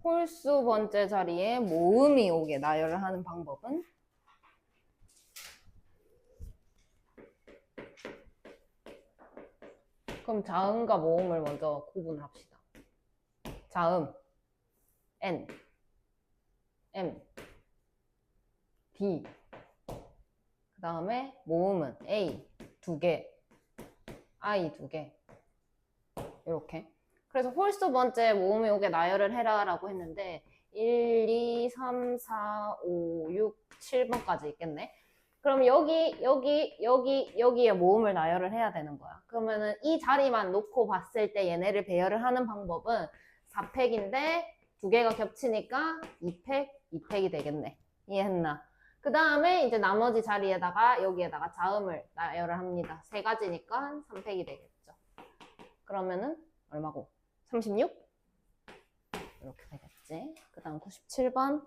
홀수 번째 자리에 모음이 오게 나열을 하는 방법은 그럼 자음과 모음을 먼저 구분을 합시다. 자음 N, M, D 그 다음에 모음은 A 2개, I 2개 이렇게. 그래서 홀수 번째 모음이 오게 나열을 해라 라고 했는데 1, 2, 3, 4, 5, 6, 7번까지 있겠네. 그럼 여기에 모음을 나열을 해야 되는 거야. 그러면은 이 자리만 놓고 봤을 때 얘네를 배열을 하는 방법은 4팩인데 2개가 겹치니까 2팩, 2팩이 되겠네. 이해했나? 그 다음에 이제 나머지 자리에다가 여기에다가 자음을 나열을 합니다. 3가지니까 3팩이 되겠죠. 그러면은 얼마고? 36? 이렇게 되겠지. 그 다음 97번.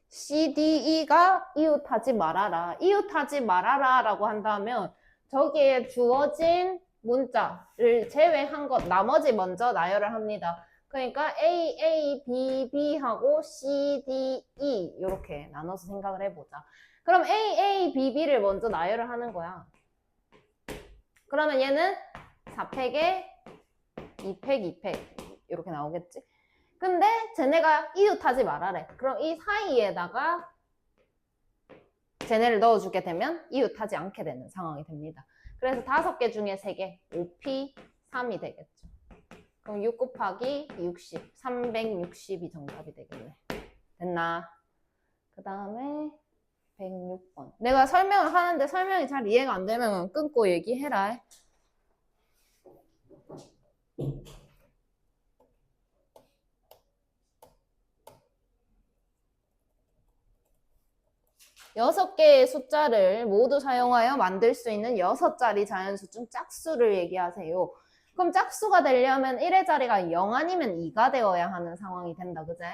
C, D, E가 이웃하지 말아라. 이웃하지 말아라 라고 한다면 저기에 주어진 문자를 제외한 것 나머지 먼저 나열을 합니다. 그러니까 A, A, B, B 하고 C, D, E 이렇게 나눠서 생각을 해보자. 그럼 A, A, B, B를 먼저 나열을 하는 거야. 그러면 얘는 4팩에 2팩, 2팩 이렇게 나오겠지. 근데 쟤네가 이웃하지 말아래. 그럼 이 사이에다가 쟤네를 넣어주게 되면 이웃하지 않게 되는 상황이 됩니다. 그래서 5개 중에 3개, 5P, 3이 되겠죠. 그럼 6 곱하기 60, 360이 정답이 되겠네. 됐나? 그 다음에 106번. 내가 설명을 하는데 설명이 잘 이해가 안 되면 끊고 얘기해라. 여섯 개의 숫자를 모두 사용하여 만들 수 있는 6자리 자연수 중 짝수를 얘기하세요. 그럼 짝수가 되려면 1의 자리가 0 아니면 2가 되어야 하는 상황이 된다. 그제?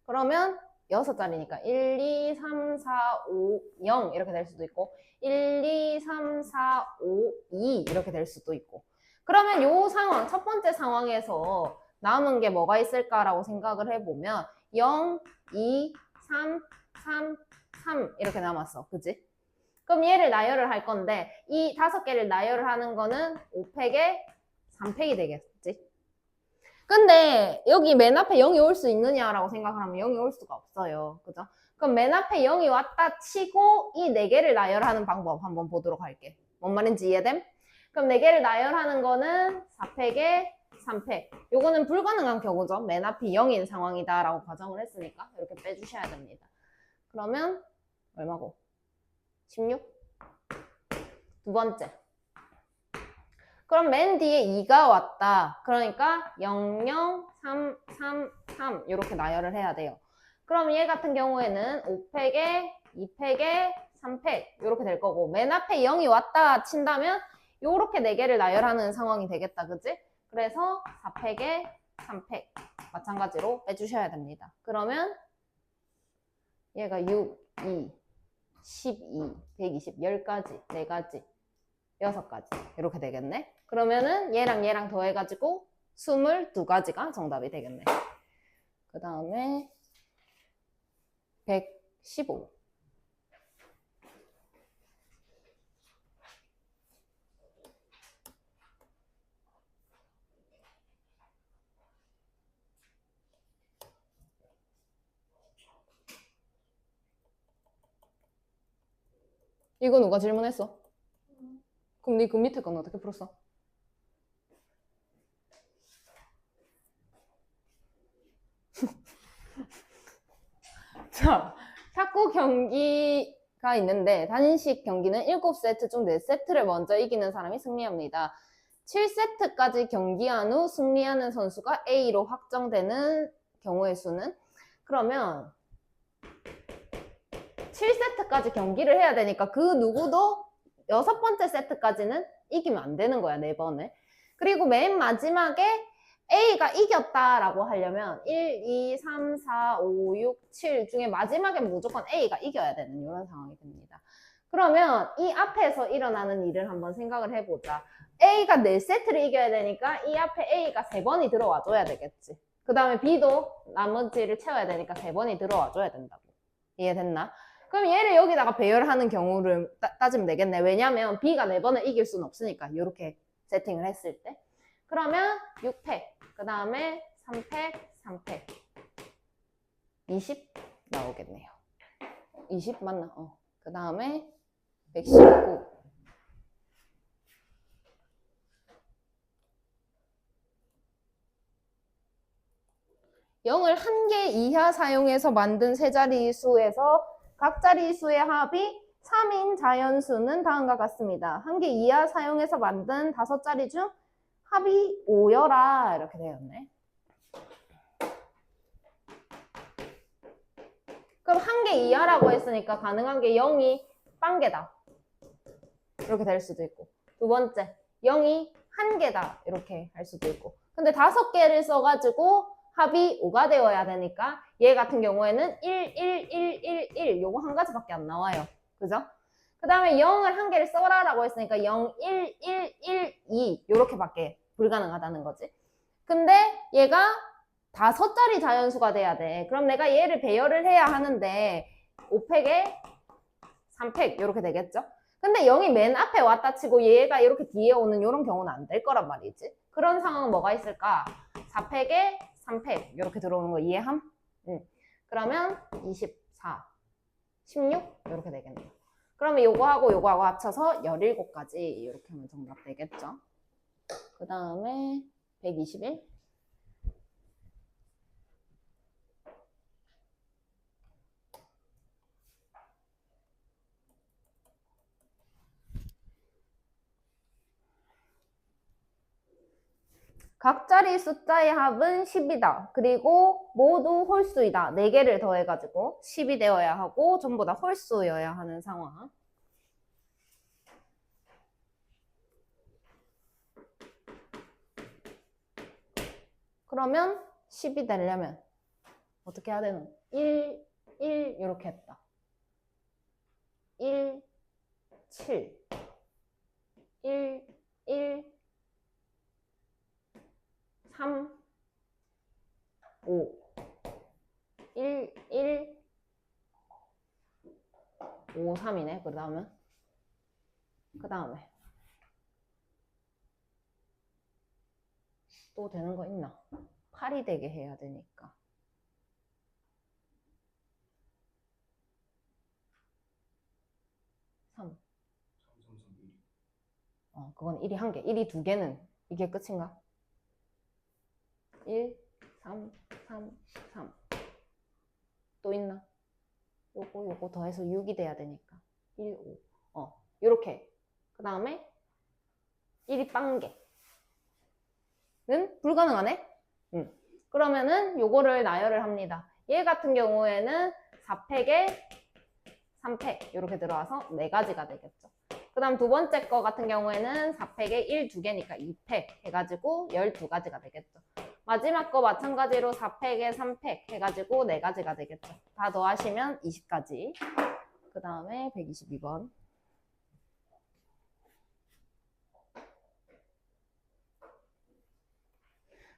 그러면 6자리니까 1, 2, 3, 4, 5, 0 이렇게 될 수도 있고 1, 2, 3, 4, 5, 2 이렇게 될 수도 있고. 그러면 요 상황, 첫 번째 상황에서 남은 게 뭐가 있을까라고 생각을 해보면 0, 2, 3, 3, 3 이렇게 남았어. 그지? 그럼 얘를 나열을 할 건데 이 5개를 나열을 하는 거는 5팩에 3팩이 되겠지? 근데 여기 맨 앞에 0이 올 수 있느냐라고 생각을 하면 0이 올 수가 없어요. 그죠? 그럼 맨 앞에 0이 왔다 치고 이 4개를 나열하는 방법 한번 보도록 할게. 뭔 말인지 이해됨? 그럼 4개를 나열하는 거는 4팩에 3팩. 요거는 불가능한 경우죠. 맨 앞이 0인 상황이다 라고 가정을 했으니까 이렇게 빼주셔야 됩니다. 그러면 얼마고? 16? 두 번째. 그럼 맨 뒤에 2가 왔다. 그러니까 0, 0, 3, 3, 3 이렇게 나열을 해야 돼요. 그럼 얘 같은 경우에는 5팩에 2팩에 3팩 이렇게 될 거고 맨 앞에 0이 왔다 친다면 요렇게 4개를 나열하는 상황이 되겠다. 그치? 그래서 4팩에 3팩 마찬가지로 빼주셔야 됩니다. 그러면 얘가 6, 2, 12, 120, 10가지, 4가지, 6가지 이렇게 되겠네. 그러면은 얘랑 더해가지고 22가지가 정답이 되겠네. 그 다음에 115. 이거 누가 질문했어? 그럼 네 그 밑에 건 어떻게 풀었어? 자, 탁구 경기가 있는데 단식 경기는 7세트 중 4세트를 먼저 이기는 사람이 승리합니다. 7세트까지 경기한 후 승리하는 선수가 A로 확정되는 경우의 수는? 그러면 7세트까지 경기를 해야 되니까 그 누구도 6번째 세트까지는 이기면 안 되는 거야, 4번을. 그리고 맨 마지막에 A가 이겼다라고 하려면 1, 2, 3, 4, 5, 6, 7 중에 마지막엔 무조건 A가 이겨야 되는 이런 상황이 됩니다. 그러면 이 앞에서 일어나는 일을 한번 생각을 해보자. A가 4세트를 이겨야 되니까 이 앞에 A가 3번이 들어와 줘야 되겠지. 그 다음에 B도 나머지를 채워야 되니까 3번이 들어와 줘야 된다고. 이해됐나? 그럼 얘를 여기다가 배열하는 경우를 따지면 되겠네. 왜냐면 B가 4번을 이길 수는 없으니까 이렇게 세팅을 했을 때. 그러면 6팩, 그 다음에 3팩, 3팩 20 나오겠네요. 20 맞나? 그 다음에 119 0을 1개 이하 사용해서 만든 세 자리수에서 각 자리수의 합이 3인 자연수는 다음과 같습니다. 1개 이하 사용해서 만든 5자리 중 합이 5여라 이렇게 되었네. 그럼 1개 이하라고 했으니까 가능한 게 0이 빵개다 이렇게 될 수도 있고, 두 번째 0이 1개다 이렇게 할 수도 있고, 근데 5개를 써가지고 합이 5가 되어야 되니까 얘 같은 경우에는 1, 1, 1, 1, 1 요거 한 가지밖에 안 나와요. 그죠? 그 다음에 0을 1개를 써라 라고 했으니까 0, 1, 1, 1, 2 요렇게밖에 불가능하다는 거지. 근데 얘가 5자리 자연수가 돼야 돼. 그럼 내가 얘를 배열을 해야 하는데 5팩에 3팩 이렇게 되겠죠? 근데 0이 맨 앞에 왔다 치고 얘가 이렇게 뒤에 오는 이런 경우는 안 될 거란 말이지. 그런 상황은 뭐가 있을까? 4팩에 3팩 이렇게 들어오는 거 이해함? 그러면 24, 16 이렇게 되겠네요. 그러면 요거하고 합쳐서 17가지 이렇게 하면 정답 되겠죠? 그 다음에 121 각 자리 숫자의 합은 10이다. 그리고 모두 홀수이다. 4개를 더해가지고 10이 되어야 하고 전부 다 홀수여야 하는 상황. 그러면 10이 되려면 어떻게 해야 되는? 1, 1 이렇게 했다. 1, 7, 1, 1, 3, 5, 1, 1, 5, 3이네. 그 다음에 또 되는 거 있나? 8이 되게 해야 되니까. 3. 그건 1이 1개. 1이 2개는 이게 끝인가? 1, 3, 3, 3. 또 있나? 요거 더해서 6이 돼야 되니까. 1, 5. 요렇게. 그 다음에 1이 빵개. 는 불가능하네? 그러면은 요거를 나열을 합니다. 얘 같은 경우에는 4팩에 3팩 이렇게 들어와서 4가지가 되겠죠. 그 다음 두 번째 거 같은 경우에는 4팩에 1, 2개니까 2팩 해가지고 12가지가 되겠죠. 마지막 거 마찬가지로 4팩에 3팩 해가지고 4가지가 되겠죠. 다 더하시면 20가지. 그 다음에 122번.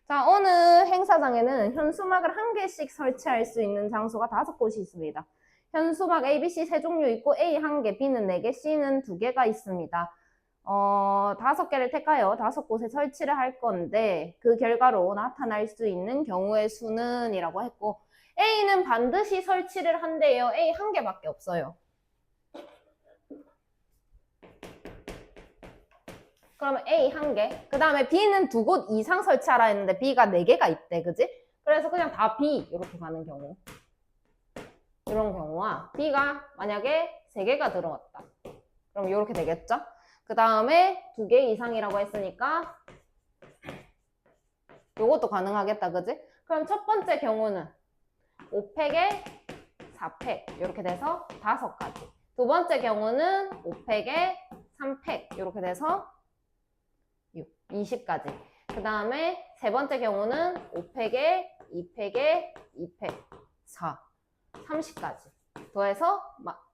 자, 어느 행사장에는 현수막을 1개씩 설치할 수 있는 장소가 5곳이 있습니다. 현수막 A, B, C 3종류 있고 A 1개, B는 4개, C는 2개가 있습니다. 5개를 택하여 5곳에 설치를 할 건데 그 결과로 나타날 수 있는 경우의 수는 이라고 했고, A는 반드시 설치를 한대요. A 1개밖에 없어요. 그러면 A 1개, 그 다음에 B는 2곳 이상 설치하라 했는데 B가 4개가 있대, 그지? 그래서 그냥 다 B 이렇게 가는 경우, 이런 경우와 B가 만약에 3개가 들어왔다, 그럼 이렇게 되겠죠? 그 다음에 2개 이상이라고 했으니까 요것도 가능하겠다, 그지? 그럼 첫 번째 경우는 5팩에 4팩 이렇게 돼서 5가지. 두 번째 경우는 5팩에 3팩 이렇게 돼서 20가지. 그 다음에 세 번째 경우는 5팩에 2팩에 2팩 4 30까지 더해서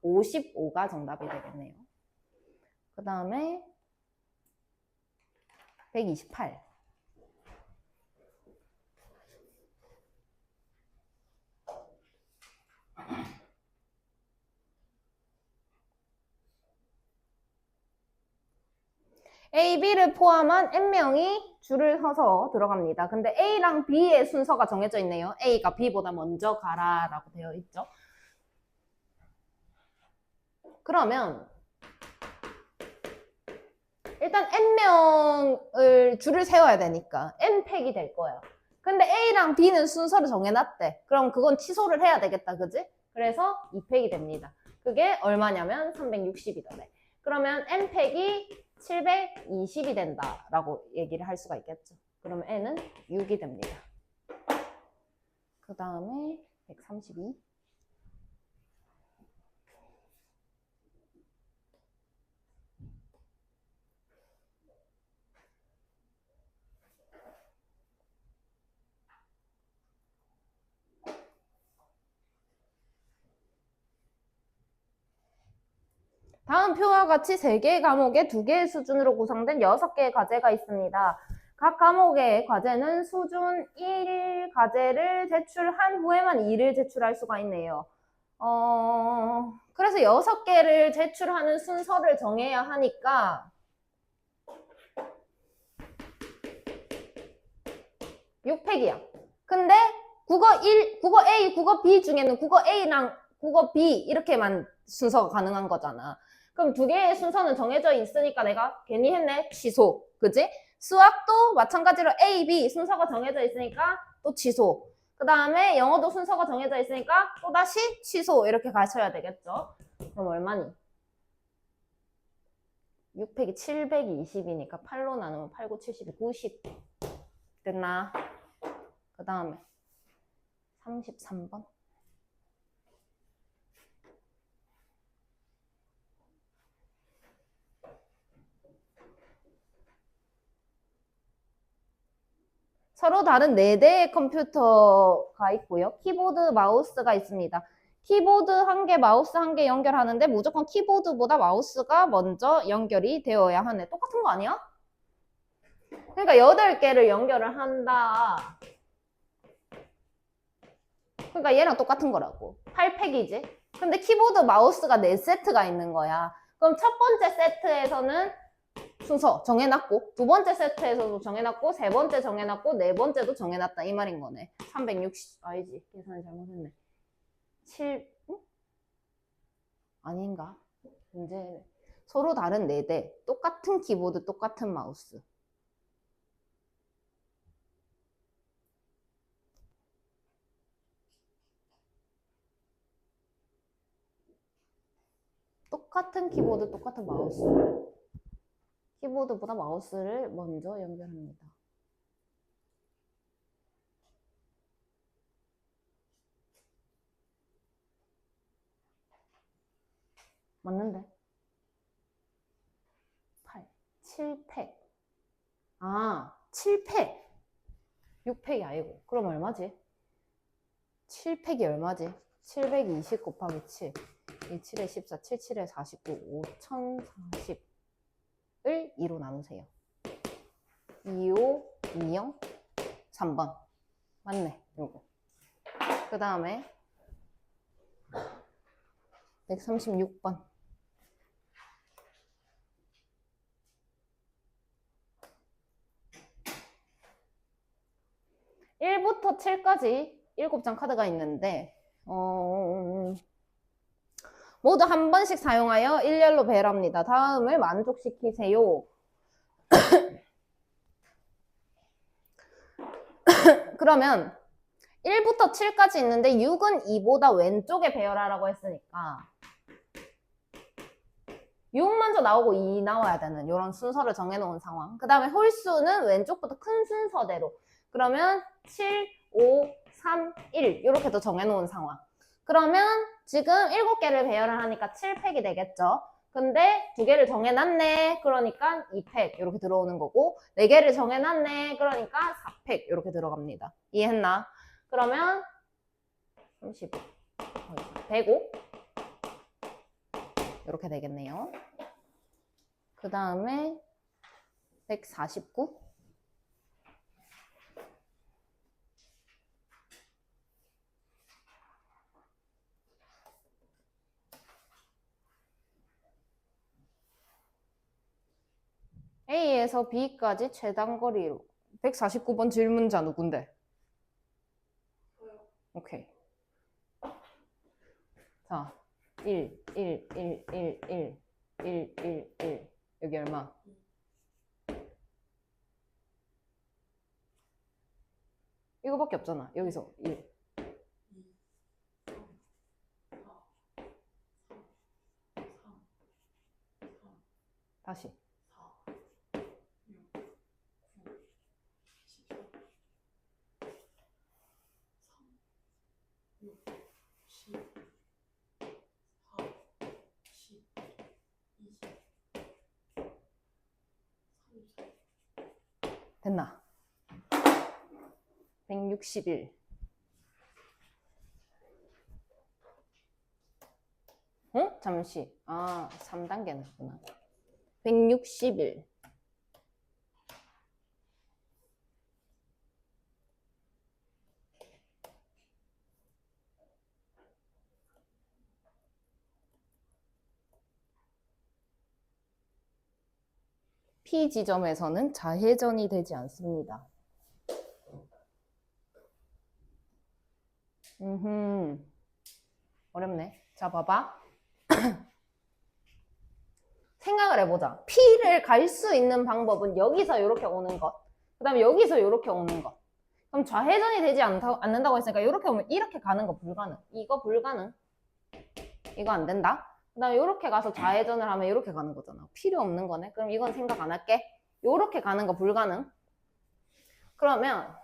55가 정답이 되겠네요. 그 다음에 128 A, B를 포함한 N명이 줄을 서서 들어갑니다. 근데 A랑 B의 순서가 정해져 있네요. A가 B보다 먼저 가라 라고 되어 있죠. 그러면 일단 N명을 줄을 세워야 되니까 N팩이 될 거예요. 근데 A랑 B는 순서를 정해놨대. 그럼 그건 취소를 해야 되겠다, 그지? 그래서 2팩이 됩니다. 그게 얼마냐면 360이다. 네. 그러면 N팩이 720이 된다라고 얘기를 할 수가 있겠죠. 그러면 N은 6이 됩니다. 그 다음에 132 다음 표와 같이 3개의 과목에 2개의 수준으로 구성된 6개의 과제가 있습니다. 각 과목의 과제는 수준 1 과제를 제출한 후에만 2를 제출할 수가 있네요. 그래서 6개를 제출하는 순서를 정해야 하니까 6팩이야. 근데 국어 1, 국어 A, 국어 B 중에는 국어 A랑 국어 B 이렇게만 순서가 가능한 거잖아. 그럼 2개의 순서는 정해져 있으니까 내가 괜히 했네. 취소. 그지? 수학도 마찬가지로 A, B 순서가 정해져 있으니까 또 취소. 그 다음에 영어도 순서가 정해져 있으니까 또다시 취소. 이렇게 가셔야 되겠죠. 그럼 얼마니? 6팩이 720이니까 8로 나누면 8, 9, 70이 90. 됐나? 그 다음에 33번. 서로 다른 4대의 컴퓨터가 있고요. 키보드, 마우스가 있습니다. 키보드 1개, 마우스 1개 연결하는데 무조건 키보드보다 마우스가 먼저 연결이 되어야 하네. 똑같은 거 아니야? 그러니까 8개를 연결을 한다. 그러니까 얘랑 똑같은 거라고. 8팩이지. 근데 키보드, 마우스가 4세트가 있는 거야. 그럼 첫 번째 세트에서는 순서 정해놨고, 두 번째 세트에서도 정해놨고, 세 번째 정해놨고, 네 번째도 정해놨다. 이 말인 거네. 360, 아니지. 계산이 잘못했네. 7, 응? 아닌가? 문제 서로 다른 4대. 똑같은 키보드, 똑같은 마우스. 똑같은 키보드, 똑같은 마우스. 키보드보다 마우스를 먼저 연결합니다. 맞는데? 8, 7팩. 아, 7팩. 6팩이 아니고. 그럼 얼마지? 7팩이 얼마지? 720 곱하기 7. 7에 14, 77에 49, 5040을 2로 나누세요. 25, 20, 3번. 맞네, 요거. 그 다음에 136번. 1부터 7까지 7장 카드가 있는데 모두 한 번씩 사용하여 일렬로 배열합니다. 다음을 만족시키세요. 그러면 1부터 7까지 있는데 6은 2보다 왼쪽에 배열하라고 했으니까 6 먼저 나오고 2 나와야 되는 이런 순서를 정해놓은 상황. 그 다음에 홀수는 왼쪽부터 큰 순서대로. 그러면 7, 5, 3, 1 이렇게 또 정해놓은 상황. 그러면 지금 7개를 배열을 하니까 7팩이 되겠죠. 근데 2개를 정해놨네. 그러니까 2팩 이렇게 들어오는 거고 4개를 정해놨네. 그러니까 4팩 이렇게 들어갑니다. 이해했나? 그러면 35, 105 이렇게 되겠네요. 그 다음에 149 A에서 B까지 최단거리로 149번 질문자 누군데? 오케이. 자, 1, 1, 1, 1, 1, 1, 1, 1 여기 얼마? 이거밖에 없잖아. 여기서 1 다시 됐나? 161 어? 잠시 3단계였구나 161 P 지점에서는 자회전이 되지 않습니다. 어렵네. 자, 봐봐. 생각을 해보자. P를 갈 수 있는 방법은 여기서 이렇게 오는 것. 그 다음에 여기서 이렇게 오는 것. 그럼 좌회전이 되지 않는다고 했으니까 이렇게 오면 이렇게 가는 거 불가능. 이거 불가능. 이거 안 된다. 그 다음에 이렇게 가서 좌회전을 하면 이렇게 가는 거잖아. 필요 없는 거네. 그럼 이건 생각 안 할게. 이렇게 가는 거 불가능. 그러면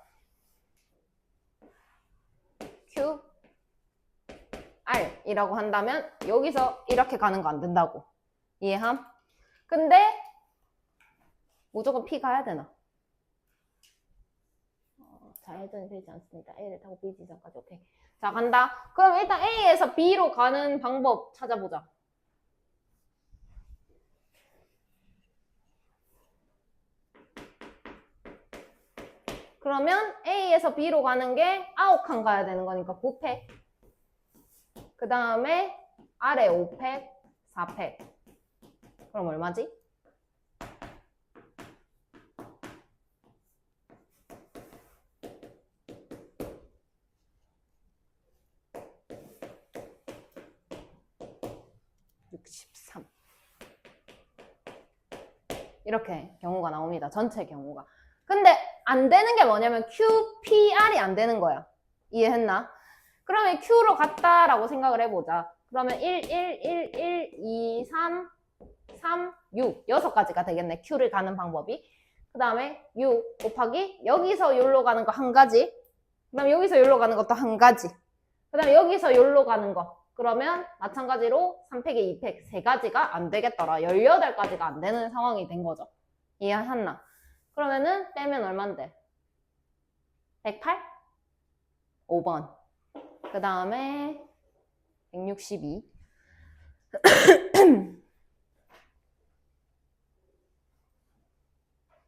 Q, R 이라고 한다면 여기서 이렇게 가는 거 안 된다고. 이해함? 근데 무조건 P 가야 되나? 좌회전이 되지 않습니다. A를 타고 B 지점까지. 오케이. 자, 간다. 그럼 일단 A에서 B로 가는 방법 찾아보자. 그러면 A에서 B로 가는 게 9칸 가야 되는 거니까 9팩. 그 다음에 아래 5팩, 4팩. 그럼 얼마지? 이렇게 경우가 나옵니다. 전체 경우가. 근데 안 되는 게 뭐냐면 QPR이 안 되는 거야. 이해했나? 그러면 Q로 갔다라고 생각을 해보자. 그러면 1, 1, 1, 1, 2, 3, 3, 6. 6가지가 되겠네. Q를 가는 방법이. 그 다음에 6 곱하기 여기서 여기로 가는 거 한 가지. 그 다음에 여기서 여기로 가는 것도 한 가지. 그 다음에 여기서 여기로 가는 거. 그러면 마찬가지로 3팩에 2팩 3가지가 안 되겠더라. 18가지가 안 되는 상황이 된 거죠. 이해하셨나? 그러면은 빼면 얼만데? 108? 5번. 그 다음에 162.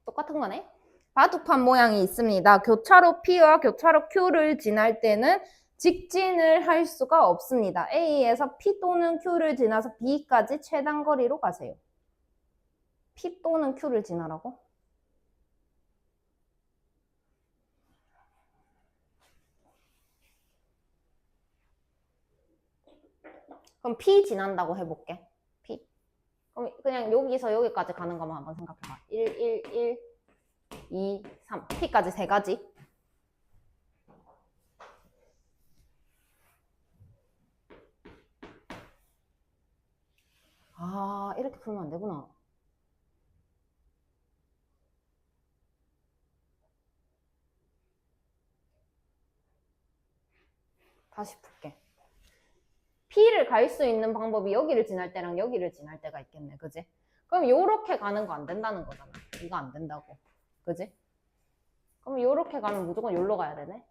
똑같은 거네. 바둑판 모양이 있습니다. 교차로 P와 교차로 Q를 지날 때는 직진을 할 수가 없습니다. A에서 P 또는 Q를 지나서 B까지 최단 거리로 가세요. P 또는 Q를 지나라고? 그럼 P 지난다고 해볼게. P. 그럼 그냥 여기서 여기까지 가는 것만 한번 생각해봐. 1, 1, 1, 2, 3. P까지 3가지. 이렇게 풀면 안 되구나. 다시 풀게. P를 갈 수 있는 방법이 여기를 지날 때랑 여기를 지날 때가 있겠네. 그지? 그럼 요렇게 가는 거 안 된다는 거잖아. 이거 안 된다고. 그지? 그럼 요렇게 가면 무조건 요로 가야 되네.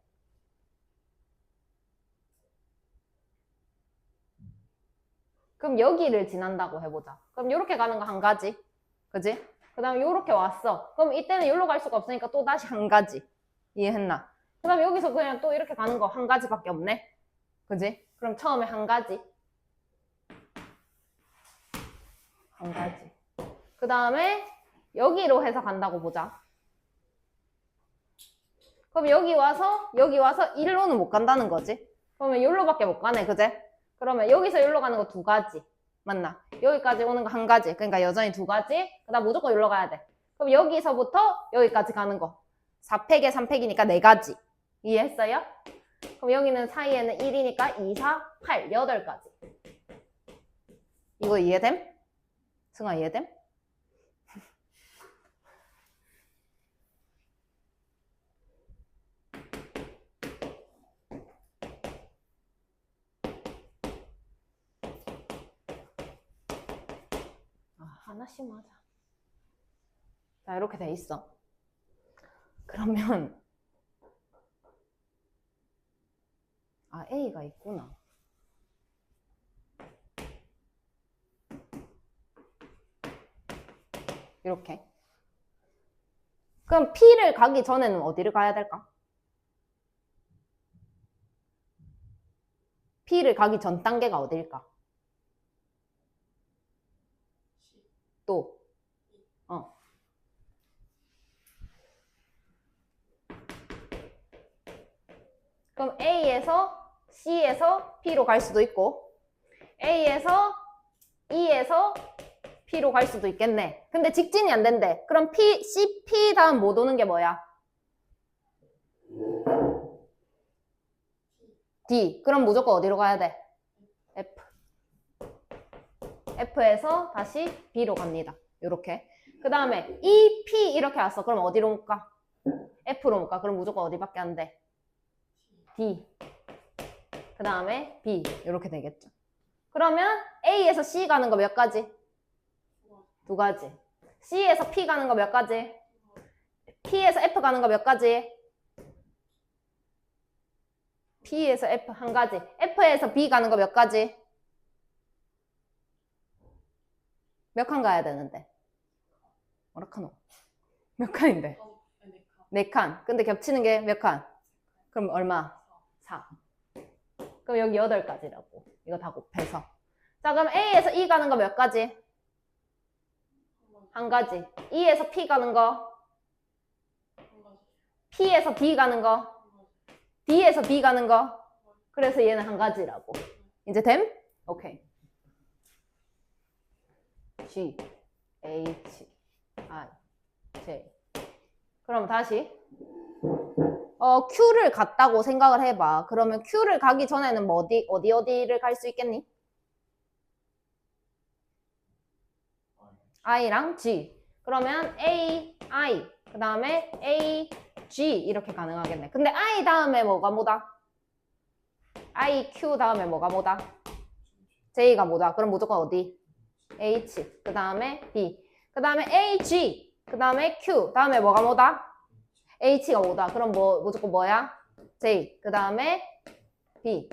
그럼 여기를 지난다고 해보자. 그럼 요렇게 가는 거 한 가지. 그지? 그 다음에 요렇게 왔어. 그럼 이때는 요로 갈 수가 없으니까 또 다시 한 가지. 이해했나? 그 다음에 여기서 그냥 또 이렇게 가는 거 한 가지밖에 없네. 그지? 그럼 처음에 한 가지. 한 가지. 그 다음에 여기로 해서 간다고 보자. 그럼 여기 와서 일로는 못 간다는 거지. 그러면 여기로밖에 못 가네. 그제? 그러면 여기서 여기로 가는 거 두 가지. 맞나? 여기까지 오는 거 한 가지. 그러니까 여전히 두 가지. 그 다음 무조건 여기로 가야 돼. 그럼 여기서부터 여기까지 가는 거. 4팩에 3팩이니까 4가지. 이해했어요? 그럼 여기는 사이에는 1이니까 2, 4, 8, 8가지. 이거 이해됨? 승아 이해됨? 하나씩만 하자. 자, 이렇게 돼 있어. 그러면 A가 있구나. 이렇게. 그럼 P를 가기 전에는 어디를 가야 될까? P를 가기 전 단계가 어디일까? 또 그럼 A에서 C에서 P로 갈 수도 있고 A에서 E에서 P로 갈 수도 있겠네. 근데 직진이 안 된대. 그럼 P, C, P 다음 못 오는 게 뭐야? D. 그럼 무조건 어디로 가야 돼? F. F에서 다시 B로 갑니다. 요렇게. 그 다음에 E, P 이렇게 왔어. 그럼 어디로 못 가? F로 못 가. 그럼 무조건 어디밖에 안 돼? D. 그 다음에 B. 이렇게 되겠죠. 그러면 A에서 C 가는 거 몇 가지? 2가지. C에서 P 가는 거 몇 가지? P에서 F 가는 거 몇 가지? P에서 F 한 가지. F에서 B 가는 거 몇 가지? 몇 칸 가야 되는데? 뭐라 카노? 몇 칸인데? 4칸. 근데 겹치는 게 몇 칸? 그럼 얼마? 4. 그럼 여기 8가지라고. 이거 다 곱해서. 자, 그럼 A에서 E 가는 거 몇 가지? 한 가지. E에서 P 가는 거? P에서 D 가는 거? D에서 B 가는 거? 그래서 얘는 한 가지라고. 이제 됨? 오케이. G, H, I, J. 그럼 다시. Q를 갔다고 생각을 해봐. 그러면 Q를 가기 전에는 뭐 어디를 갈 수 있겠니? I랑 G. 그러면 A, I. 그 다음에 A, G. 이렇게 가능하겠네. 근데 I 다음에 뭐다? I, Q 다음에 뭐다? J가 뭐다? 그럼 무조건 어디? H. 그 다음에 B. 그 다음에 A, G. 그 다음에 Q. 다음에 뭐다? H가 뭐다? 그럼 무조건 뭐야? J. 그 다음에 B.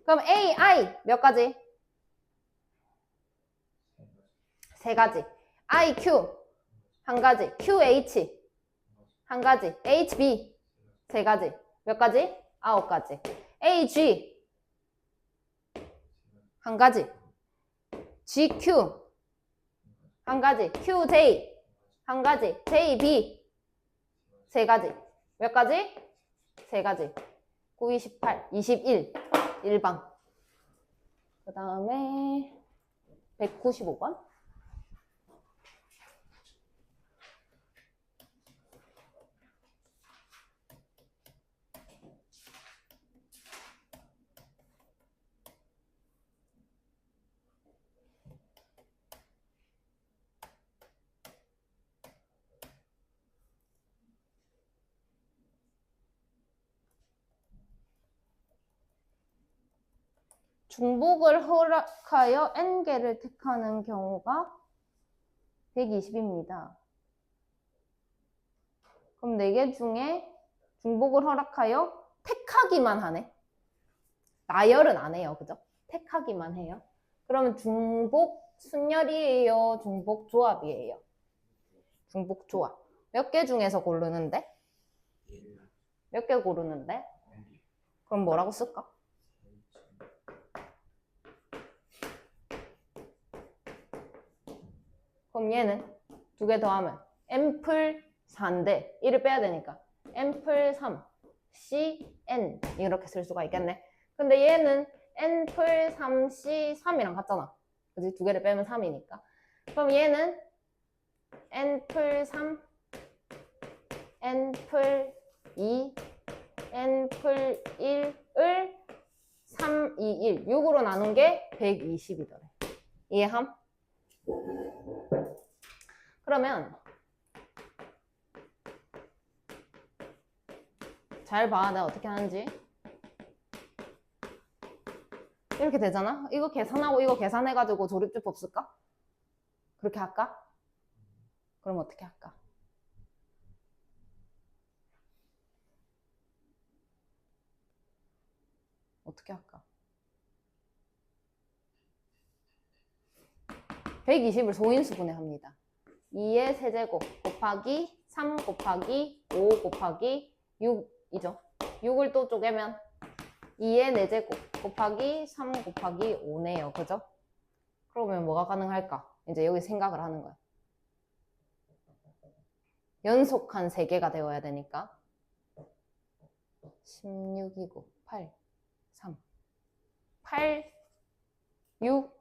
그럼 A, I 몇 가지? 3가지. I, Q 한 가지. Q, H 한 가지. H, B 3가지. 몇 가지? 9가지. A, G 한 가지. G, Q 한 가지. Q, J 한 가지. J, B 3가지. 몇 가지? 3가지. 9, 28, 21. 1방. 그 다음에 195번. 중복을 허락하여 n개를 택하는 경우가 120입니다. 그럼 4개 중에 중복을 허락하여 택하기만 하네. 나열은 안 해요. 그죠? 택하기만 해요. 그러면 중복 순열이에요? 중복 조합이에요? 중복 조합. 몇 개 중에서 고르는데? 몇 개 고르는데? 그럼 뭐라고 쓸까? 그럼 얘는 2개 더하면 n플 4인데 1을 빼야 되니까 n플 3 cn 이렇게 쓸 수가 있겠네. 근데 얘는 n플 3c 3이랑 같잖아. 그치? 2개를 빼면 3이니까. 그럼 얘는 n플 3 n플 2 n플 1을 3, 2, 1 6으로 나눈 게 120이더래. 이해함? 그러면 잘 봐. 내가 어떻게 하는지. 이렇게 되잖아? 이거 계산하고 이거 계산해가지고 조립주법 쓸까? 그렇게 할까? 그럼 어떻게 할까? 어떻게 할까? 120을 소인수분해 합니다. 2의 세제곱 곱하기 3 곱하기 5 곱하기 6이죠. 6을 또 쪼개면 2의 4제곱 곱하기 3 곱하기 5네요. 그죠? 그러면 뭐가 가능할까? 이제 여기 생각을 하는 거야. 연속한 3개가 되어야 되니까 16이고 8, 3, 8, 6,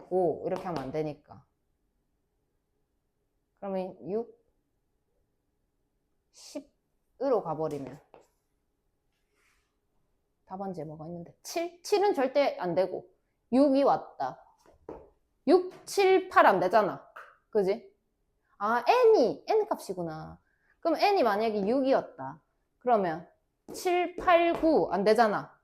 5 이렇게 하면 안 되니까 그러면 6, 10으로 가버리면 답안지에 뭐가 있는데 7? 7은 절대 안 되고 6이 왔다. 6, 7, 8 안 되잖아. 그지? 아, n 값이구나. 그럼 n이 만약에 6이었다. 그러면 7, 8, 9 안 되잖아.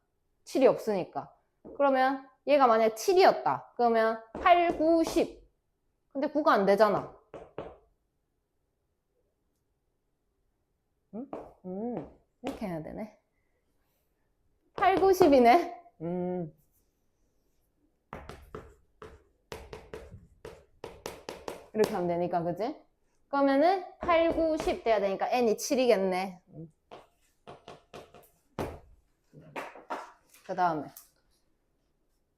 7이 없으니까. 그러면 얘가 만약에 7이었다. 그러면 8, 9, 10. 근데 9가 안 되잖아. 이렇게 해야 되네. 8, 9, 10이네. 이렇게 하면 되니까, 그지? 그러면은 8, 9, 10 돼야 되니까 n이 7이겠네. 그 다음에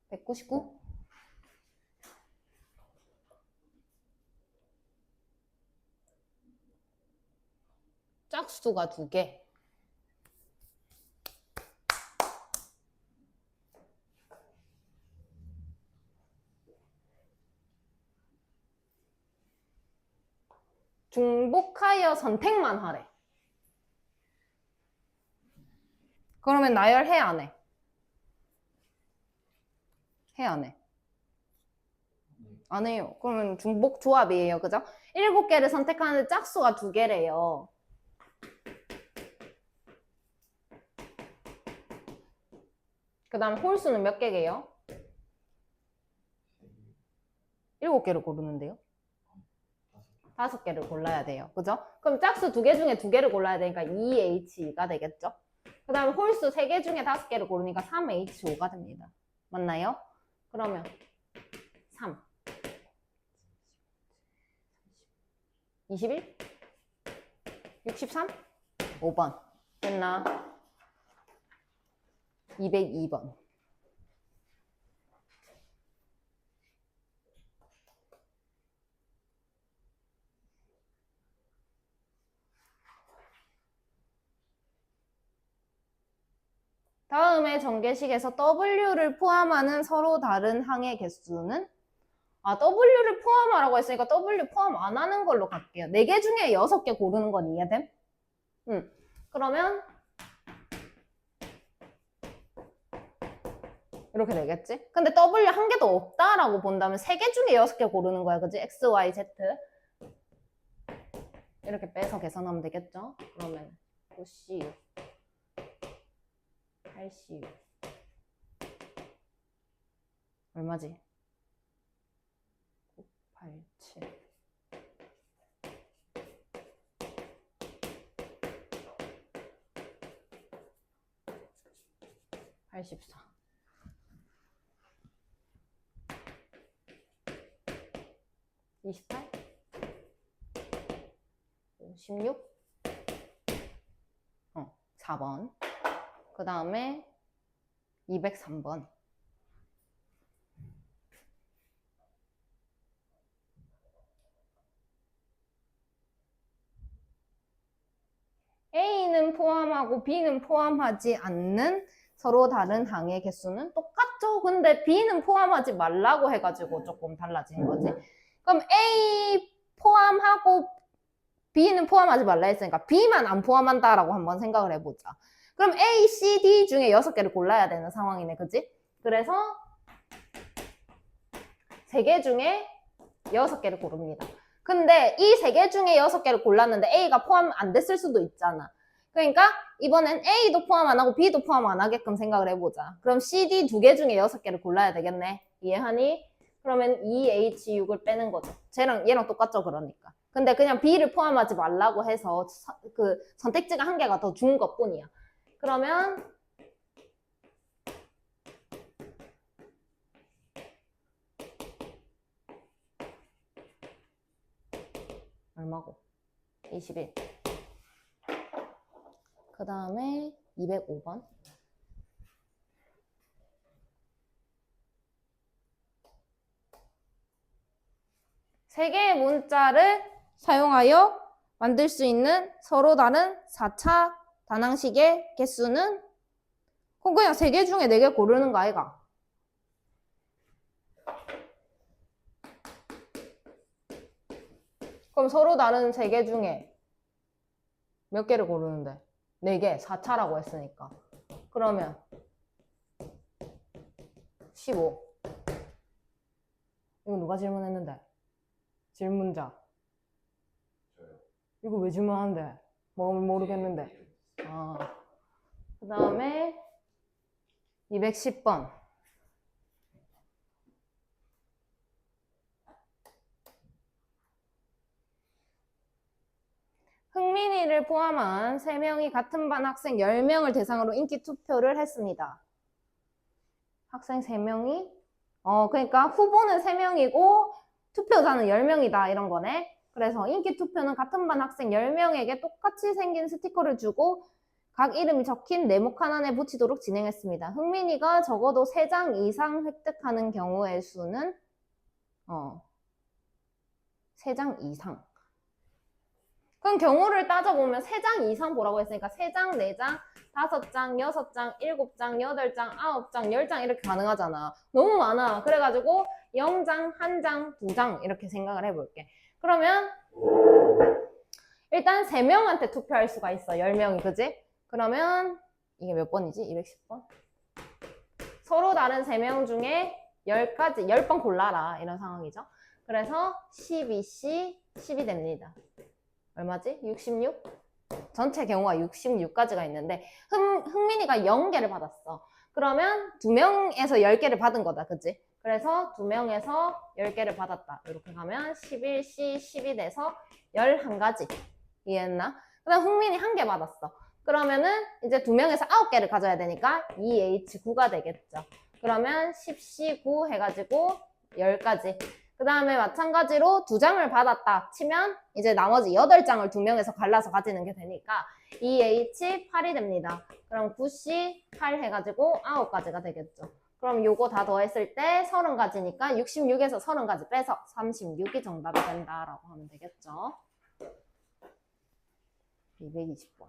199? 짝수가 2개. 중복하여 선택만 하래. 그러면 나열해 안 해? 해 안 해? 안 해요. 그러면 중복 조합이에요. 그죠? 7개를 선택하는데 짝수가 2개래요. 그 다음 홀수는 몇 개게요? 7개를 고르는데요. 5개를 골라야 돼요. 그죠? 그럼 짝수 2개 중에 2개를 골라야 되니까 2H가 되겠죠? 그 다음에 홀수 3개 중에 5개를 고르니까 3H5가 됩니다. 맞나요? 그러면 3 21 63 5번 됐나? 202번 다음에 전개식에서 W를 포함하는 서로 다른 항의 개수는 W를 포함하라고 했으니까 W 포함 안 하는 걸로 갈게요. 4개 중에 6개 고르는 건 이해됨? 그러면 이렇게 되겠지? 근데 W 한 개도 없다라고 본다면 3개 중에 6개 고르는 거야. 그지? X, Y, Z 이렇게 빼서 계산하면 되겠죠? 그러면 9CU 8CU 얼마지? 9, 8, 7. 84. 28. 56. 4번. 그 다음에 203번. A는 포함하고 B는 포함하지 않는 서로 다른 항의 개수는 똑같죠? 근데 B는 포함하지 말라고 해가지고 조금 달라진 거지. 그럼 A 포함하고 B는 포함하지 말라 했으니까 B만 안 포함한다라고 한번 생각을 해보자. 그럼 A, C, D 중에 6개를 골라야 되는 상황이네, 그치? 그래서 3개 중에 6개를 고릅니다. 근데 이 3개 중에 6개를 골랐는데 A가 포함 안 됐을 수도 있잖아. 그러니까 이번엔 A도 포함 안 하고 B도 포함 안 하게끔 생각을 해보자. 그럼 C, D 2개 중에 6개를 골라야 되겠네. 이해하니? 그러면 EH6을 빼는 거죠. 얘랑 똑같죠, 그러니까. 근데 그냥 B를 포함하지 말라고 해서 그 선택지가 1개가 더 준 것 뿐이야. 그러면 얼마고? 21. 그 다음에 205번. 세 개의 문자를 사용하여 만들 수 있는 서로 다른 4차 단항식의 개수는 그럼 그냥 3개 중에 4개 고르는 거 아이가? 그럼 서로 다른 3개 중에 몇 개를 고르는데? 4개, 4차라고 했으니까. 그러면 15. 이거 누가 질문했는데? 질문자. 이거 왜 질문하는데? 모르겠는데. 그 다음에 210번. 흥민이를 포함한 3명이 같은 반 학생 10명을 대상으로 인기 투표를 했습니다. 학생 3명이? 그러니까 후보는 3명이고 투표자는 10명이다 이런 거네. 그래서 인기 투표는 같은 반 학생 10명에게 똑같이 생긴 스티커를 주고 각 이름이 적힌 네모 칸 안에 붙이도록 진행했습니다. 흥민이가 적어도 3장 이상 획득하는 경우의 수는 3장 이상. 그럼 경우를 따져보면 3장 이상 보라고 했으니까 3장, 4장, 5장, 6장, 7장, 8장, 9장, 10장 이렇게 가능하잖아. 너무 많아. 그래가지고 0장, 1장, 2장 이렇게 생각을 해볼게. 그러면 일단 3명한테 투표할 수가 있어. 10명이, 그지? 그러면 이게 몇 번이지? 210번? 서로 다른 3명 중에 10번 골라라 이런 상황이죠. 그래서 12C, 10이 됩니다. 얼마지? 66? 전체 경우가 66까지가 있는데 흥민이가 0개를 받았어. 그러면 2명에서 10개를 받은 거다. 그치? 그래서 2명에서 10개를 받았다. 이렇게 가면 11C, 10이 돼서 11가지. 이해했나? 그 다음 흥민이 1개 받았어. 그러면은 이제 2명에서 9개를 가져야 되니까 2H9가 되겠죠. 그러면 10C9 해가지고 10가지. 그 다음에 마찬가지로 2장을 받았다 치면 이제 나머지 8장을 2명에서 갈라서 가지는 게 되니까 2H8이 됩니다. 그럼 9C8 해가지고 9가지가 되겠죠. 그럼 요거 다 더했을 때 30가지니까 66에서 30가지 빼서 36이 정답이 된다라고 하면 되겠죠. 220번.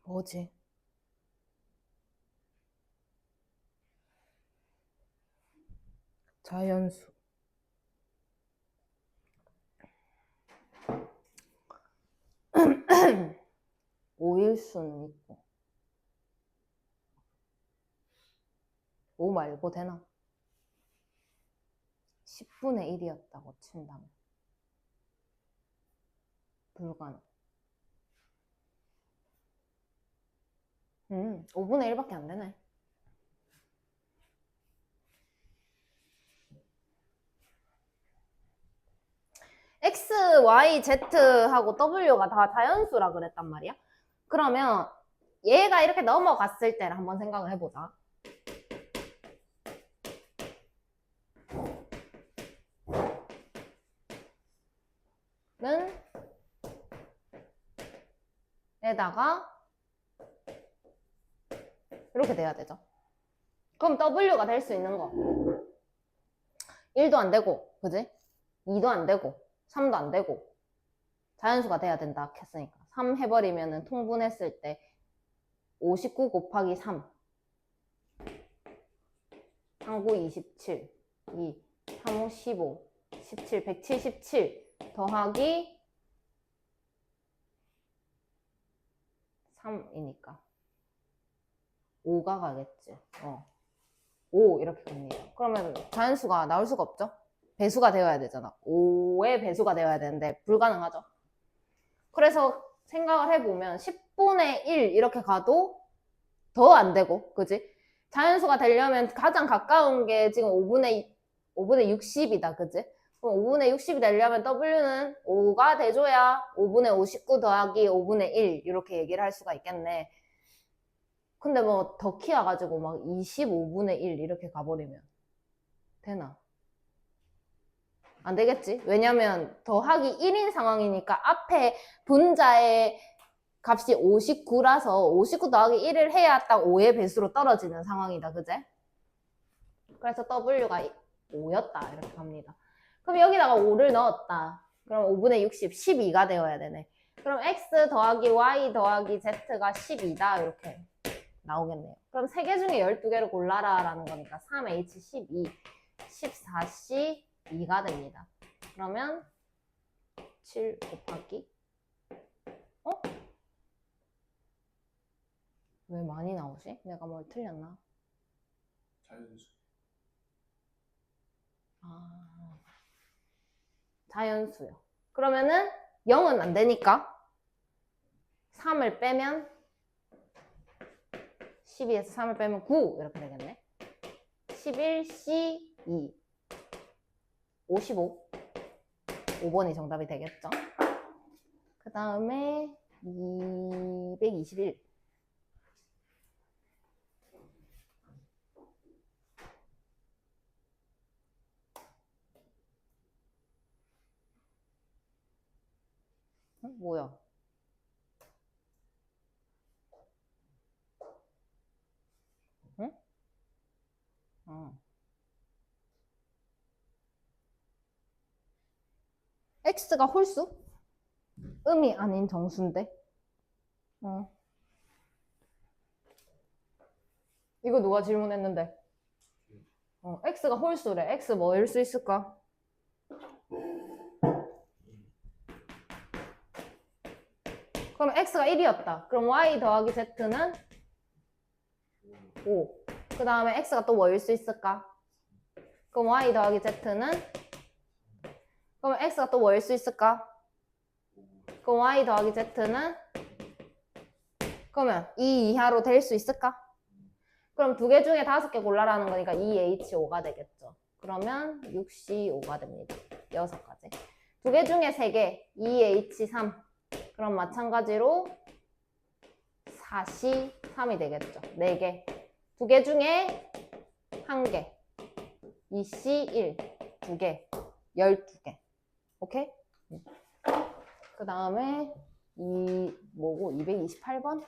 뭐지? 자연수. 오일 수는 있고. 5 말고 되나? 10분의 1이었다고 친다면. 불가능. 5분의 1밖에 안 되네. X, Y, Z하고 W가 다 자연수라 그랬단 말이야. 그러면 얘가 이렇게 넘어갔을 때를 한번 생각을 해보자. 는 에다가 이렇게 돼야 되죠. 그럼 W가 될 수 있는 거 1도 안 되고, 그지? 2도 안 되고 3도 안 되고 자연수가 돼야 된다 했으니까 3 해버리면은 통분했을 때 59 곱하기 3 3, 9, 27 2, 3, 5, 15 17, 177 더하기 3이니까 5가 가겠지. 5 이렇게 갑니다. 그러면 자연수가 나올 수가 없죠. 배수가 되어야 되잖아. 5의 배수가 되어야 되는데 불가능하죠. 그래서 생각을 해보면 10분의 1 이렇게 가도 더 안 되고, 그지? 자연수가 되려면 가장 가까운 게 지금 5분의 60이다, 그지? 그럼 5분의 60이 되려면 W는 5가 돼줘야 5분의 59 더하기 5분의 1 이렇게 얘기를 할 수가 있겠네. 근데 뭐 더 키워가지고 막 25분의 1 이렇게 가버리면 되나? 안 되겠지? 왜냐면 더하기 1인 상황이니까 앞에 분자의 값이 59라서 59 더하기 1을 해야 딱 5의 배수로 떨어지는 상황이다, 그제? 그래서 W가 5였다 이렇게 갑니다. 그럼 여기다가 5를 넣었다. 그럼 5분의 60, 12가 되어야 되네. 그럼 X 더하기 Y 더하기 Z가 12다 이렇게 나오겠네요. 그럼 3개 중에 12개를 골라라 라는 거니까 3H12, 14C 2가 됩니다. 그러면 7 곱하기 왜 많이 나오지? 내가 뭘 틀렸나? 자연수. 자연수요. 그러면은 0은 안 되니까 3을 빼면 12에서 3을 빼면 9 이렇게 되겠네. 11C2 55 5번이 정답이 되겠죠. 그 다음에 221 뭐야? 응? X가 홀수? 음이 아닌 정수인데? 이거 누가 질문했는데? X가 홀수래. X 뭐일 수 있을까? 그럼 X가 1이었다. 그럼 Y 더하기 Z는 5. 그 다음에 X가 또 뭐일 수 있을까? 그럼 Y 더하기 Z는? 그럼 X가 또 뭐일 수 있을까? 그럼 Y 더하기 Z는? 그러면 2 이하로 될 수 있을까? 그럼 2개 중에 5개 골라라는 거니까 2H5가 되겠죠. 그러면 6C5가 됩니다. 6가지. 2개 중에 3개, 2H3. 그럼 마찬가지로 4C3이 되겠죠. 4개. 2개 중에 1개. 2C1. 2개. 12개. 오케이? 그 다음에 뭐고? 228번?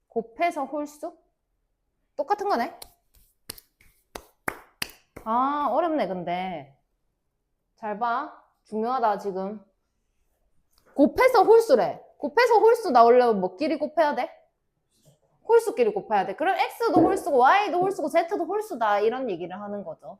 곱해서 홀수? 똑같은 거네? 아, 어렵네, 근데. 잘 봐. 중요하다 지금. 곱해서 홀수래. 곱해서 홀수 나오려면 뭐끼리 곱해야 돼? 홀수끼리 곱해야 돼. 그럼 x도 홀수고 y도 홀수고 z도 홀수다 이런 얘기를 하는 거죠.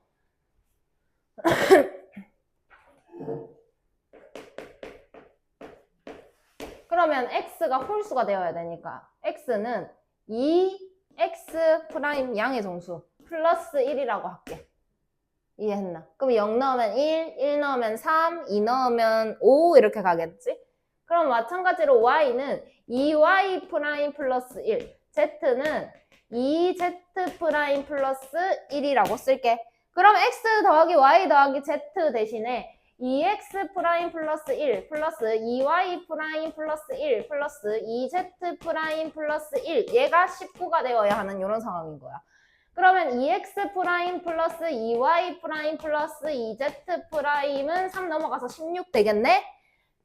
그러면 x가 홀수가 되어야 되니까 x는 2x 프라임 양의 정수 플러스 1이라고 할게. 이해했나? 그럼 0 넣으면 1, 1 넣으면 3, 2 넣으면 5 이렇게 가겠지? 그럼 마찬가지로 y는 2y 프라임 플러스 1, z는 2z 프라임 플러스 1이라고 쓸게. 그럼 x 더하기 y 더하기 z 대신에 2x 프라임 플러스 1 플러스 2y 프라임 플러스 1 플러스 2z 프라임 플러스 1 얘가 19가 되어야 하는 이런 상황인 거야. 그러면 2x 프라임 플러스 2y 프라임 플러스 2z 프라임은 3 넘어가서 16 되겠네?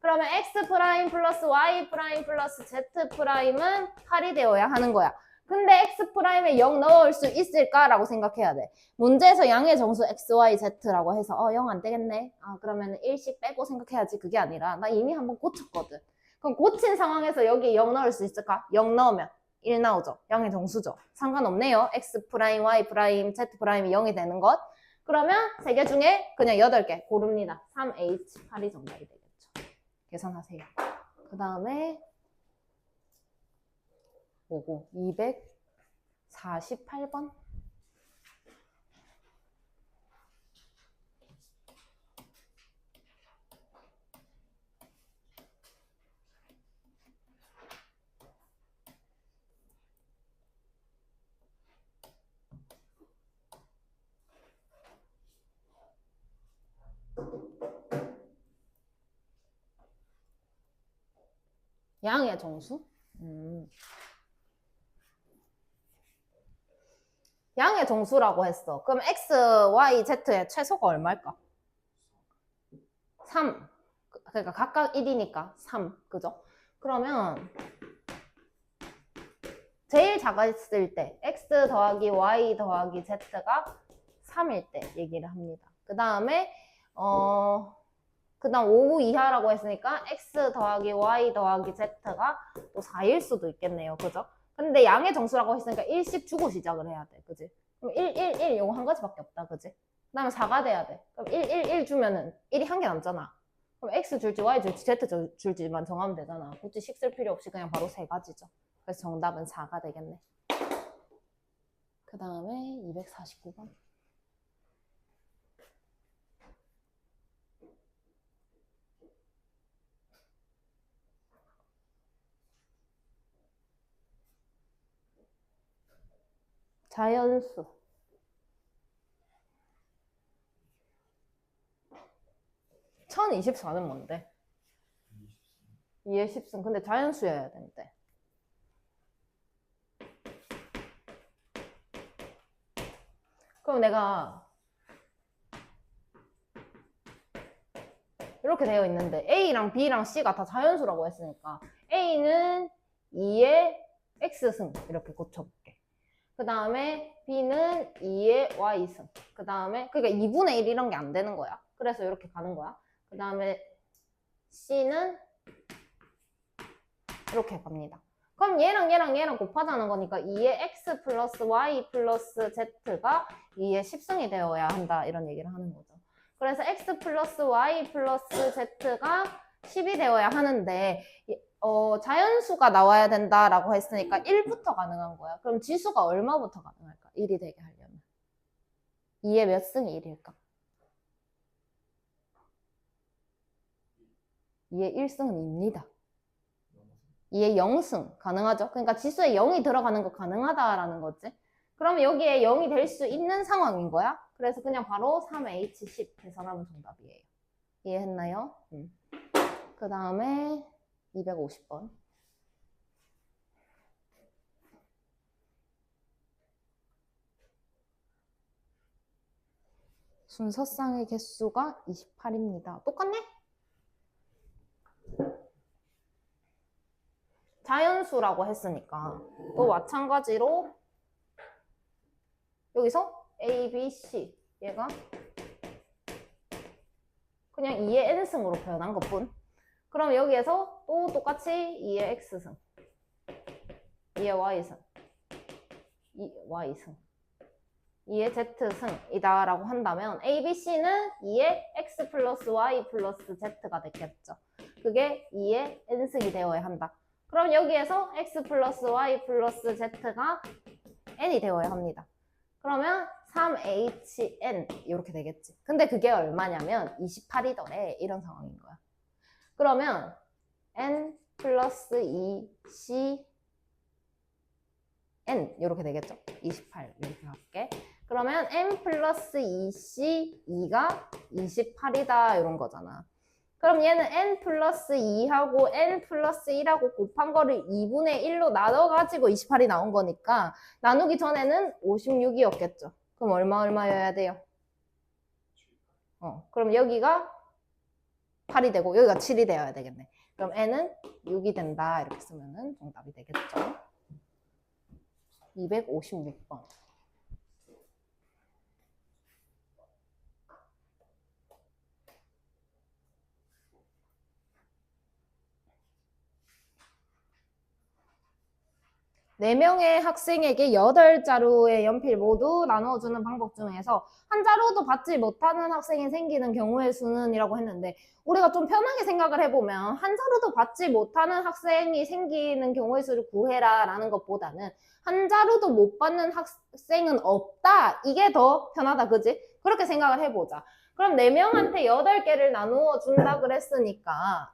그러면 x 프라임 플러스 y 프라임 플러스 z 프라임은 8이 되어야 하는 거야. 근데 x 프라임에 0 넣을 수 있을까라고 생각해야 돼. 문제에서 양의 정수 x, y, z라고 해서 0 안 되겠네. 그러면 1씩 빼고 생각해야지. 그게 아니라 나 이미 한번 고쳤거든. 그럼 고친 상황에서 여기 0 넣을 수 있을까? 0 넣으면 1 나오죠. 양의 정수죠. 상관없네요. x 프라임, y 프라임, z 프라임이 0이 되는 것. 그러면 3개 중에 그냥 8개 고릅니다. 3h, 8이 정답이 되겠죠. 계산하세요. 그 다음에 뭐고 248번 양의 정수? 양의 정수라고 했어. 그럼 x, y, z의 최소가 얼마일까? 3. 그러니까 각각 1이니까 3. 그죠? 그러면 제일 작았을 때 x 더하기 y 더하기 z가 3일 때 얘기를 합니다. 그 다음에 그 다음 5 이하라고 했으니까 x 더하기 y 더하기 z가 또 4일 수도 있겠네요. 그죠? 근데 양의 정수라고 했으니까 1씩 주고 시작을 해야 돼. 그지? 그럼 1, 1, 1 요거 한 가지밖에 없다. 그지? 그 다음에 4가 돼야 돼. 그럼 1, 1, 1 주면은 1이 한 개 남잖아. 그럼 x 줄지 y 줄지 z 줄지만 정하면 되잖아. 굳이 식 쓸 필요 없이 그냥 바로 3가지죠. 그래서 정답은 4가 되겠네. 그 다음에 249번. 자연수. 1024는 뭔데? 2의 10승. 근데 자연수여야 되는데. 그럼 내가 이렇게 되어 있는데 A랑 B랑 C가 다 자연수라고 했으니까 A는 2의 X승 이렇게 고쳐볼게. 그 다음에 B는 2의 Y승. 그 다음에 그러니까 2분의 1 이런 게 안 되는 거야. 그래서 이렇게 가는 거야. 그 다음에 C는 이렇게 갑니다. 그럼 얘랑 곱하자는 거니까 2의 X 플러스 Y 플러스 Z가 2의 10승이 되어야 한다 이런 얘기를 하는 거죠. 그래서 X 플러스 Y 플러스 Z가 10이 되어야 하는데 자연수가 나와야 된다라고 했으니까 1부터 가능한 거야. 그럼 지수가 얼마부터 가능할까? 1이 되게 하려면. 2의 몇 승이 1일까? 2의 1승은 2입니다. 2의 0승 가능하죠? 그러니까 지수에 0이 들어가는 거 가능하다라는 거지. 그러면 여기에 0이 될 수 있는 상황인 거야. 그래서 그냥 바로 3H10 계산하면 정답이에요. 이해했나요? 그 다음에 250번. 순서쌍의 개수가 28입니다. 똑같네? 자연수라고 했으니까 또 마찬가지로 여기서 A, B, C 얘가 그냥 2의 n승으로 표현한 것뿐. 그럼 여기에서 또 똑같이 2의 x승, 2의 y승, 2y승, 2의 z승이다 라고 한다면 a, b, c는 2의 x 플러스 y 플러스 z가 됐겠죠. 그게 2의 n승이 되어야 한다. 그럼 여기에서 x 플러스 y 플러스 z가 n이 되어야 합니다. 그러면 3hn 이렇게 되겠지. 근데 그게 얼마냐면 28이더래. 이런 상황인 거야. 그러면 n 플러스 2c n 이렇게 되겠죠. 28 이렇게 할게. 그러면 n 플러스 2c 2가 28이다 이런 거잖아. 그럼 얘는 n 플러스 2하고 n 플러스 1하고 곱한 거를 2분의 1로 나눠가지고 28이 나온 거니까 나누기 전에는 56이었겠죠. 그럼 얼마여야 돼요? 그럼 여기가 8이 되고 여기가 7이 되어야 되겠네. 그럼 n은 6이 된다 이렇게 쓰면은 정답이 되겠죠. 256번. 네 명의 학생에게 8자루의 연필 모두 나누어주는 방법 중에서 한 자루도 받지 못하는 학생이 생기는 경우의 수는 이라고 했는데 우리가 좀 편하게 생각을 해보면 한 자루도 받지 못하는 학생이 생기는 경우의 수를 구해라 라는 것보다는 한 자루도 못 받는 학생은 없다 이게 더 편하다 그지? 그렇게 생각을 해보자. 그럼 4명한테 8개를 나누어 준다 그랬으니까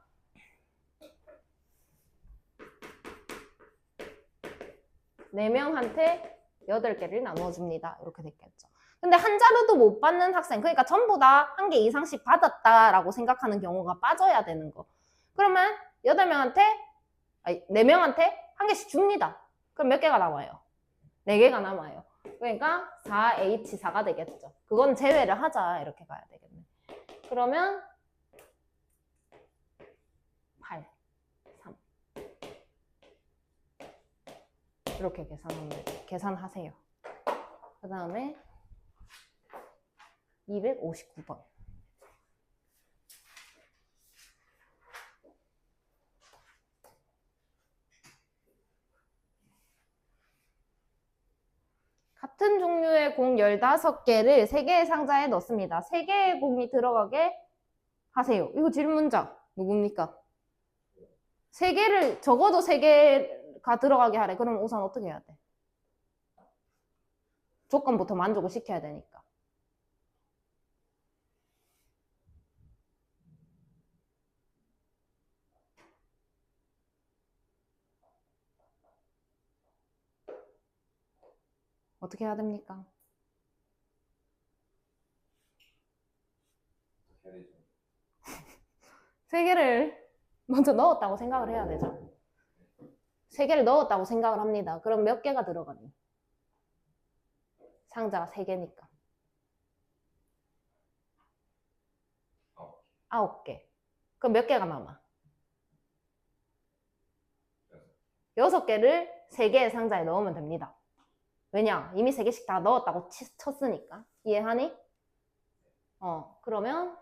4명한테 8개를 나눠줍니다. 이렇게 됐겠죠. 근데 한 자루도 못 받는 학생, 그러니까 전부 다 한 개 이상씩 받았다라고 생각하는 경우가 빠져야 되는 거. 그러면 4명한테 한 개씩 줍니다. 그럼 몇 개가 남아요? 4개가 남아요. 그러니까 4H4가 되겠죠. 그건 제외를 하자. 이렇게 가야 되겠네. 그러면 8, 3. 이렇게 계산하세요. 그 다음에 259번. 같은 종류의 공 15개를 3개의 상자에 넣습니다. 3개의 공이 들어가게 하세요. 이거 질문자 누굽니까? 3개를 적어도 3개가 들어가게 하래. 그럼 우선 어떻게 해야 돼? 조건부터 만족을 시켜야 되니까. 어떻게 해야 됩니까? 세 개를 먼저 넣었다고 생각을 해야 되죠. 3개를 넣었다고 생각을 합니다. 그럼 몇 개가 들어가니? 상자가 3개니까. 9개. 그럼 몇 개가 남아? 6개를 3개의 상자에 넣으면 됩니다. 왜냐? 이미 3개씩 다 넣었다고 쳤으니까. 이해하니? 그러면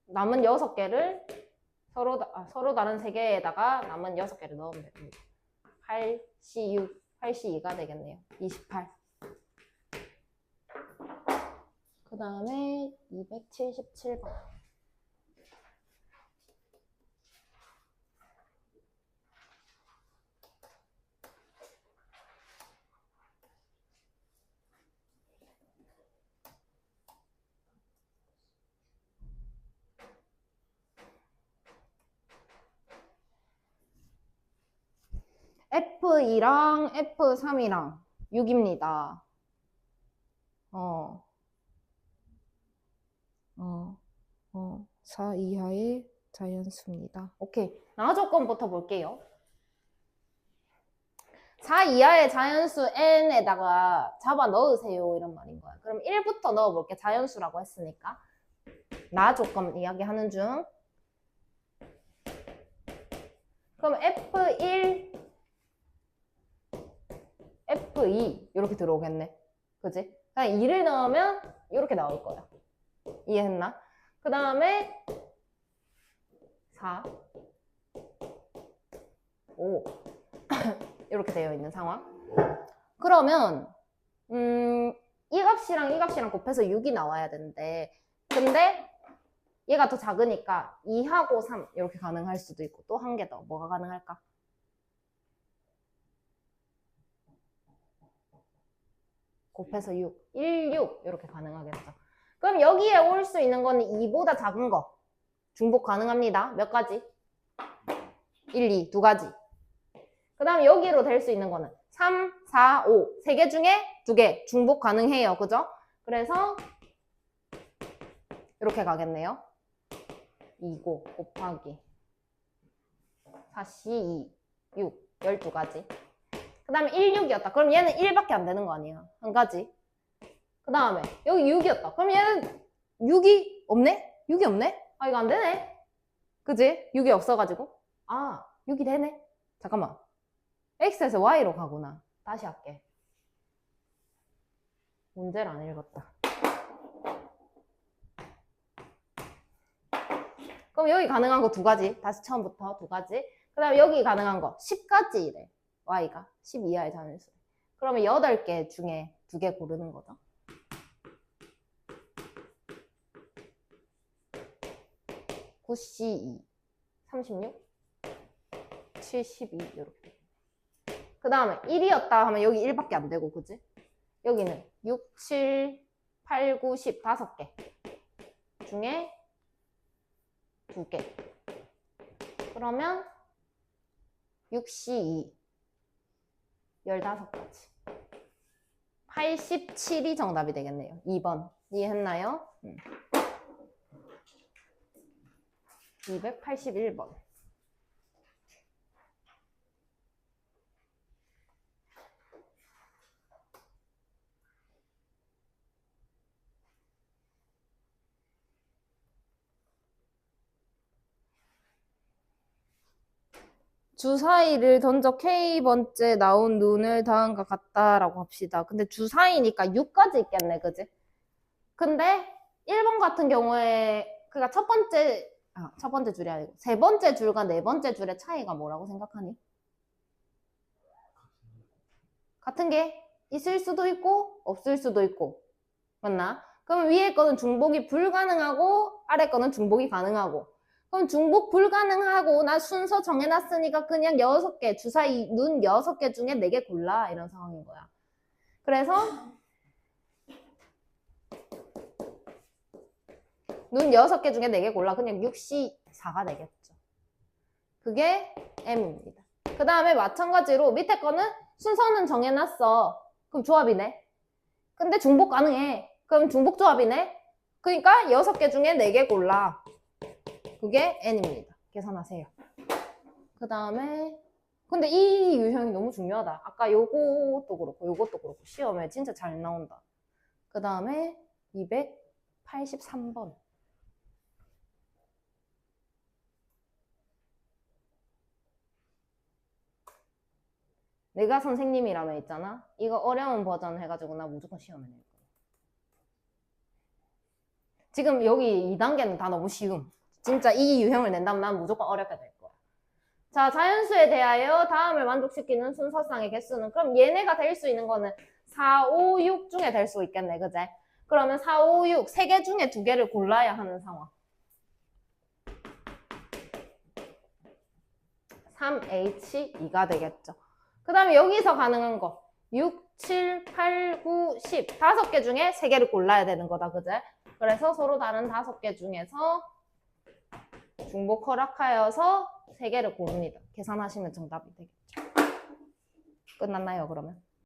남은 6개를 서로 다른 3개에다가 남은 6개를 넣으면 됩니다. 8C6, 8C2가 되겠네요. 28. 그 다음에 277번. F2랑 F3이랑 6입니다. 4 이하의 자연수입니다. 오케이. 나와 조건부터 볼게요. 4 이하의 자연수 n에다가 잡아 넣으세요. 이런 말인 거야. 그럼 1부터 넣어볼게. 자연수라고 했으니까. 나 조건 이야기하는 중. 그럼 F1, F2 F2 이렇게 들어오겠네. 그지? 그냥 2를 넣으면 이렇게 나올 거야. 이해했나? 그 다음에 4, 5 이렇게 되어 있는 상황. 그러면 이 값이랑 이 값이랑 곱해서 6이 나와야 되는데 근데 얘가 더 작으니까 2하고 3 이렇게 가능할 수도 있고 또 한 개 더 뭐가 가능할까? 곱해서 6, 1, 6 이렇게 가능하겠죠. 그럼 여기에 올 수 있는 거는 2보다 작은 거 중복 가능합니다. 몇 가지? 1, 2, 두 가지. 그 다음 여기로 될 수 있는 거는 3, 4, 5 세 개 중에 두 개 중복 가능해요. 그죠? 그래서 이렇게 가겠네요. 2고 곱하기 4C2 6 12가지. 그 다음에 1, 6이었다. 그럼 얘는 1밖에 안 되는 거 아니야. 한 가지. 그 다음에 여기 6이었다. 그럼 얘는 6이 없네? 6이 없네? 아 이거 안 되네. 그지? 6이 없어가지고 아 6이 되네. 잠깐만. X에서 Y로 가구나. 다시 할게. 문제를 안 읽었다. 그럼 여기 가능한 거 두 가지. 다시 처음부터 두 가지. 그 다음에 여기 가능한 거 10까지래. Y가 10 이하의 자연수. 그러면 8개 중에 2개 고르는 거죠. 9C2 36 72 이렇게. 그 다음에 1이었다 하면 여기 1밖에 안 되고 그지? 여기는 6, 7, 8, 9, 10 5개 중에 2개. 그러면 6C2 15가지. 87이 정답이 되겠네요. 2번. 이해했나요? 281번. 주사위를 던져 K번째 나온 눈을 다음과 같다라고 합시다. 근데 주사위니까 6까지 있겠네, 그지? 근데 1번 같은 경우에 그니까 첫 번째 줄이 아니고 세 번째 줄과 네 번째 줄의 차이가 뭐라고 생각하니? 같은 게 있을 수도 있고 없을 수도 있고 맞나? 그럼 위에 거는 중복이 불가능하고 아래 거는 중복이 가능하고 그럼 중복 불가능하고 나 순서 정해놨으니까 그냥 6개 주사위 눈 6개 중에 4개 골라 이런 상황인 거야. 그래서 눈 6개 중에 4개 골라 그냥 6C4가 되겠죠. 그게 M입니다. 그 다음에 마찬가지로 밑에 거는 순서는 정해놨어. 그럼 조합이네. 근데 중복 가능해. 그럼 중복 조합이네. 그러니까 6개 중에 4개 골라. 그게 N입니다. 계산하세요. 그 다음에 근데 이 유형이 너무 중요하다. 아까 요것도 그렇고 요것도 그렇고 시험에 진짜 잘 나온다. 그 다음에 283번. 내가 선생님이라면 있잖아. 이거 어려운 버전 해가지고 나 무조건 시험에 낼 거야. 지금 여기 2단계는 다 너무 쉬움. 진짜 이 유형을 낸다면 난 무조건 어렵게 될 거야. 자, 자연수에 대하여 다음을 만족시키는 순서상의 개수는 그럼 얘네가 될 수 있는 거는 4, 5, 6 중에 될 수 있겠네. 그제? 그러면 4, 5, 6 3개 중에 2개를 골라야 하는 상황. 3H2가 되겠죠. 그 다음에 여기서 가능한 거 6, 7, 8, 9, 10 5개 중에 3개를 골라야 되는 거다. 그제? 그래서 서로 다른 5개 중에서 중복 허락하여서 3개를 고릅니다. 계산하시면 정답이 되겠죠. 끝났나요, 그러면?